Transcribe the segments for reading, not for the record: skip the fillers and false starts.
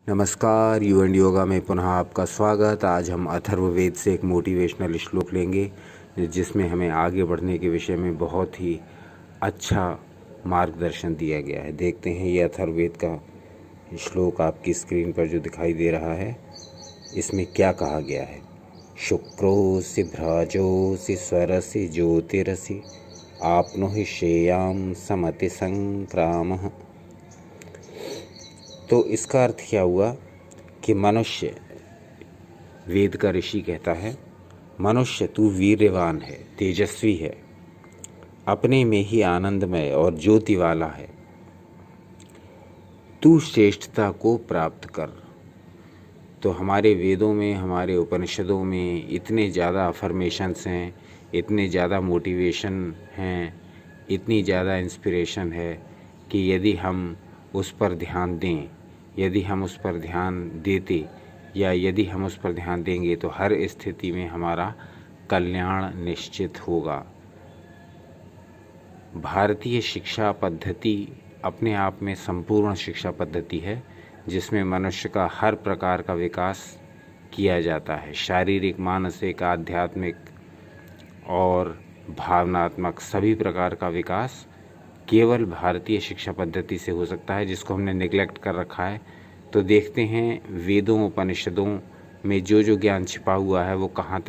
नमस्कार, you and yoga में पुनः आपका स्वागत। आज हम अथर्ववेद से एक मोटिवेशनल श्लोक लेंगे जिसमें हमें आगे बढ़ने के विषय में बहुत ही अच्छा मार्गदर्शन दिया गया है। देखते हैं ये अथर्ववेद का श्लोक आपकी स्क्रीन पर जो दिखाई दे रहा है, इसमें क्या कहा गया है। शुक्रोसि भ्राजोसि स्वरसि ज्योतिरसि आपनुहि श्रेयां समति संक्रामः। तो इसका अर्थ क्या हुआ कि मनुष्य, वेद का ऋषि कहता है, मनुष्य तू वीर्यवान है, तेजस्वी है, अपने में ही आनंदमय और ज्योति वाला है। तू श्रेष्ठता को प्राप्त कर। तो हमारे वेदों में, हमारे उपनिषदों में इतने ज़्यादा अफर्मेशंस हैं, इतने ज़्यादा मोटिवेशन हैं, इतनी ज़्यादा इंस्पिरेशन है कि यदि हम उस पर ध्यान दें, यदि हम उस पर ध्यान देते या यदि हम उस पर ध्यान देंगे तो हर स्थिति में हमारा कल्याण निश्चित होगा। भारतीय शिक्षा पद्धति अपने आप में संपूर्ण शिक्षा पद्धति है जिसमें मनुष्य का हर प्रकार का विकास किया जाता है। शारीरिक, मानसिक, आध्यात्मिक और भावनात्मक सभी प्रकार का विकास केवल भारतीय शिक्षा पद्धति से हो सकता है, जिसको हमने निगलेक्ट कर रखा है। तो देखते हैं वेदों, उपनिषदों में जो जो ज्ञान छिपा हुआ है वो कहाँ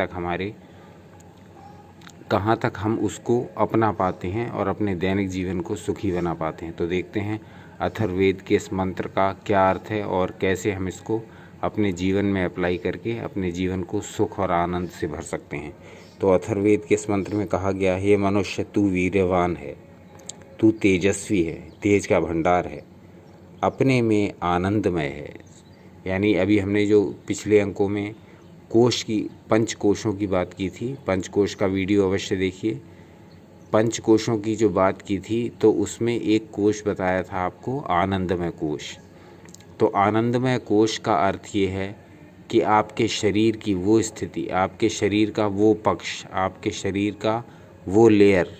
तक हम उसको अपना पाते हैं और अपने दैनिक जीवन को सुखी बना पाते हैं। तो देखते हैं अथर्ववेद के इस मंत्र का क्या अर्थ है और कैसे हम इसको अपने जीवन में अप्लाई करके अपने जीवन को सुख और आनंद से भर सकते हैं। तो अथर्ववेद के इस मंत्र में कहा गया है, हे मनुष्य तू वीर्यवान है, तू तेजस्वी है, तेज का भंडार है, अपने में आनंदमय है। यानी अभी हमने जो पिछले अंकों में पंचकोशों की बात की थी, पंचकोश का वीडियो अवश्य देखिए। पंचकोशों की जो बात की थी तो उसमें एक कोश बताया था आपको, आनंदमय कोश। तो आनंदमय कोश का अर्थ ये है कि आपके शरीर की वो स्थिति, आपके शरीर का वो पक्ष, आपके शरीर का वो लेयर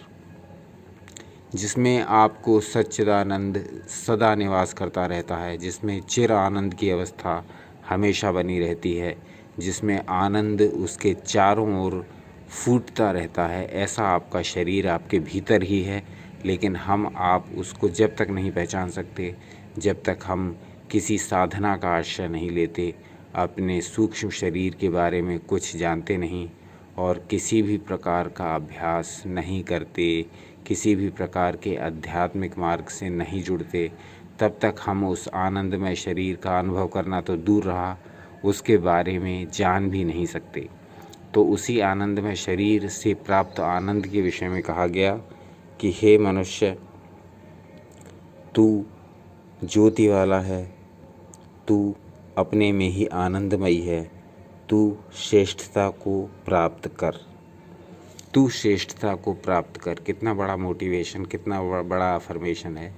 जिसमें आपको सच्चिदानंद सदा निवास करता रहता है, जिसमें चिर आनंद की अवस्था हमेशा बनी रहती है, जिसमें आनंद उसके चारों ओर फूटता रहता है, ऐसा आपका शरीर आपके भीतर ही है। लेकिन आप उसको जब तक नहीं पहचान सकते, जब तक हम किसी साधना का आश्रय नहीं लेते, अपने सूक्ष्म शरीर के बारे में कुछ जानते नहीं और किसी भी प्रकार का अभ्यास नहीं करते, किसी भी प्रकार के आध्यात्मिक मार्ग से नहीं जुड़ते, तब तक हम उस आनंदमय शरीर का अनुभव करना तो दूर रहा, उसके बारे में जान भी नहीं सकते। तो उसी आनंदमय शरीर से प्राप्त आनंद के विषय में कहा गया कि हे मनुष्य, तू ज्योति वाला है, तू अपने में ही आनंदमयी है, तू श्रेष्ठता को प्राप्त कर, तू श्रेष्ठता को प्राप्त कर। कितना बड़ा मोटिवेशन, कितना बड़ा अफर्मेशन है।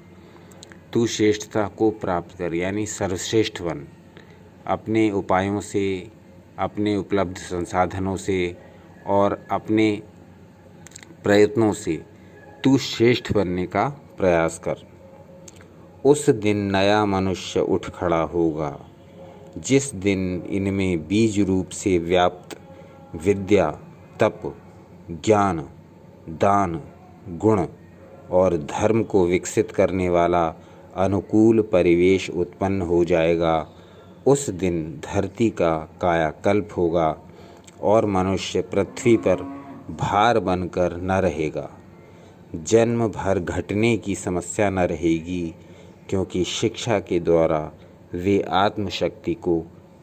तू श्रेष्ठता को प्राप्त कर यानी सर्वश्रेष्ठ बन। अपने उपायों से, अपने उपलब्ध संसाधनों से और अपने प्रयत्नों से तू श्रेष्ठ बनने का प्रयास कर। उस दिन नया मनुष्य उठ खड़ा होगा जिस दिन इनमें बीज रूप से व्याप्त विद्या, तप, ज्ञान, दान, गुण और धर्म को विकसित करने वाला अनुकूल परिवेश उत्पन्न हो जाएगा। उस दिन धरती का कायाकल्प होगा और मनुष्य पृथ्वी पर भार बनकर न रहेगा। जन्म भर घटने की समस्या न रहेगी, क्योंकि शिक्षा के द्वारा वे आत्मशक्ति को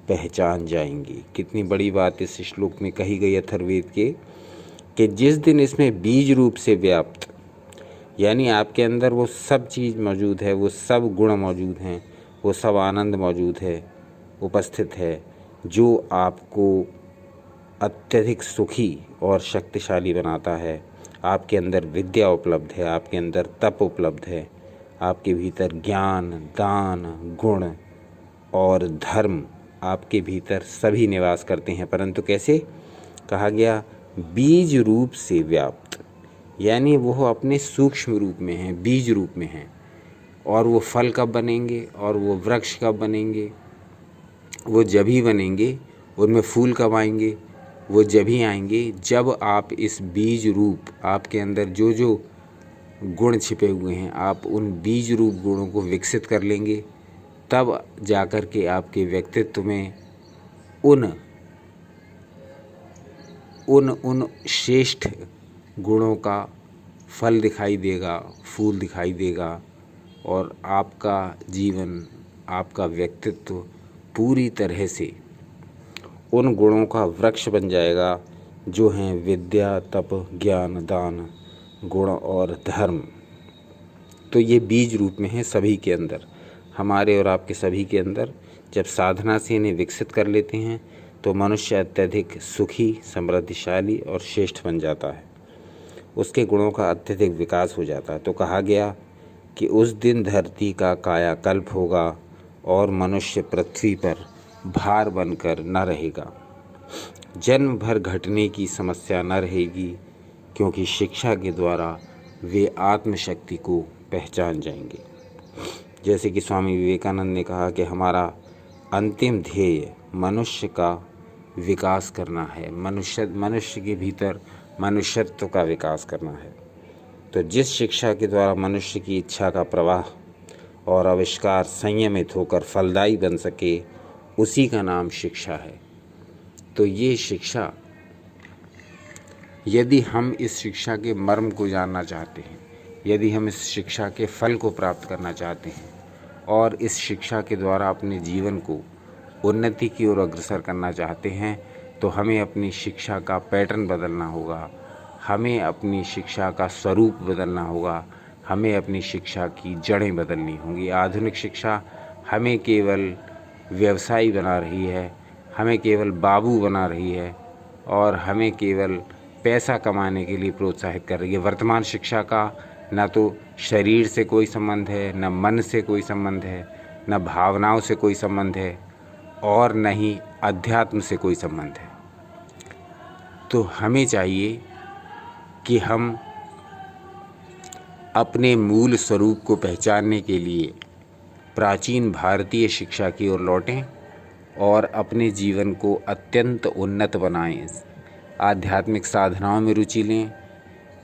पहचान जाएंगे। कितनी बड़ी बात इस श्लोक में कही गई अथर्ववेद के, कि जिस दिन इसमें बीज रूप से व्याप्त, यानी आपके अंदर वो सब चीज़ मौजूद है, वो सब गुण मौजूद हैं, वो सब आनंद मौजूद है, उपस्थित है, जो आपको अत्यधिक सुखी और शक्तिशाली बनाता है। आपके अंदर विद्या उपलब्ध है, आपके अंदर तप उपलब्ध है, आपके भीतर ज्ञान, दान, गुण और धर्म आपके भीतर सभी निवास करते हैं। परंतु कैसे? कहा गया बीज रूप से व्याप्त, यानी वो अपने सूक्ष्म रूप में हैं, बीज रूप में हैं। और वो फल कब बनेंगे और वो वृक्ष कब बनेंगे, वो जब ही बनेंगे, उनमें फूल कब आएंगे, वो जब ही आएंगे जब आप इस बीज रूप आपके अंदर जो जो गुण छिपे हुए हैं, आप उन बीज रूप गुणों को विकसित कर लेंगे, तब जाकर के आपके व्यक्तित्व में उन श्रेष्ठ गुणों का फल दिखाई देगा, फूल दिखाई देगा, और आपका जीवन, आपका व्यक्तित्व पूरी तरह से उन गुणों का वृक्ष बन जाएगा जो हैं विद्या, तप, ज्ञान, दान, गुण और धर्म। तो ये बीज रूप में है सभी के अंदर, हमारे और आपके सभी के अंदर। जब साधना से इन्हें विकसित कर लेते हैं तो मनुष्य अत्यधिक सुखी, समृद्धिशाली और श्रेष्ठ बन जाता है, उसके गुणों का अत्यधिक विकास हो जाता है। तो कहा गया कि उस दिन धरती का कायाकल्प होगा और मनुष्य पृथ्वी पर भार बनकर न रहेगा, जन्म भर घटने की समस्या न रहेगी, क्योंकि शिक्षा के द्वारा वे आत्मशक्ति को पहचान जाएंगे। जैसे कि स्वामी विवेकानंद ने कहा कि हमारा अंतिम ध्येय मनुष्य का विकास करना है, मनुष्य के भीतर मनुष्यत्व का विकास करना है। तो जिस शिक्षा के द्वारा मनुष्य की इच्छा का प्रवाह और आविष्कार संयमित होकर फलदायी बन सके, उसी का नाम शिक्षा है। तो ये शिक्षा, यदि हम इस शिक्षा के मर्म को जानना चाहते हैं, यदि हम इस शिक्षा के फल को प्राप्त करना चाहते हैं और इस शिक्षा के द्वारा अपने जीवन को उन्नति की ओर अग्रसर करना चाहते हैं, तो हमें अपनी शिक्षा का पैटर्न बदलना होगा, हमें अपनी शिक्षा का स्वरूप बदलना होगा, हमें अपनी शिक्षा की जड़ें बदलनी होंगी। आधुनिक शिक्षा हमें केवल व्यवसायी बना रही है, हमें केवल बाबू बना रही है और हमें केवल पैसा कमाने के लिए प्रोत्साहित कर रही है। वर्तमान शिक्षा का न तो शरीर से कोई संबंध है, न मन से कोई संबंध है, न भावनाओं से कोई संबंध है और न ही अध्यात्म से कोई संबंध है। तो हमें चाहिए कि हम अपने मूल स्वरूप को पहचानने के लिए प्राचीन भारतीय शिक्षा की ओर लौटें और अपने जीवन को अत्यंत उन्नत बनाएं, आध्यात्मिक साधनाओं में रुचि लें,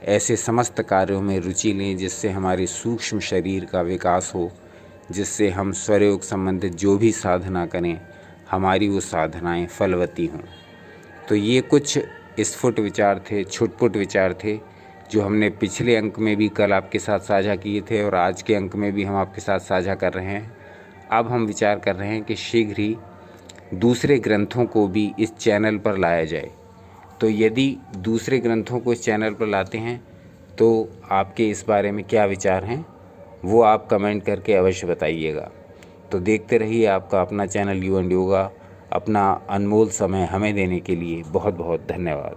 ऐसे समस्त कार्यों में रुचि लें जिससे हमारे सूक्ष्म शरीर का विकास हो, जिससे हम स्वयोग संबंधित जो भी साधना करें हमारी वो साधनाएं फलवती हों। तो ये कुछ स्फुट विचार थे, छुटपुट विचार थे, जो हमने पिछले अंक में भी कल आपके साथ साझा किए थे और आज के अंक में भी हम आपके साथ साझा कर रहे हैं। अब हम विचार कर रहे हैं कि शीघ्र ही दूसरे ग्रंथों को भी इस चैनल पर लाया जाए। तो यदि दूसरे ग्रंथों को इस चैनल पर लाते हैं तो आपके इस बारे में क्या विचार हैं, वो आप कमेंट करके अवश्य बताइएगा। तो देखते रहिए आपका अपना चैनल यू एंड योगा। अपना अनमोल समय हमें देने के लिए बहुत बहुत धन्यवाद।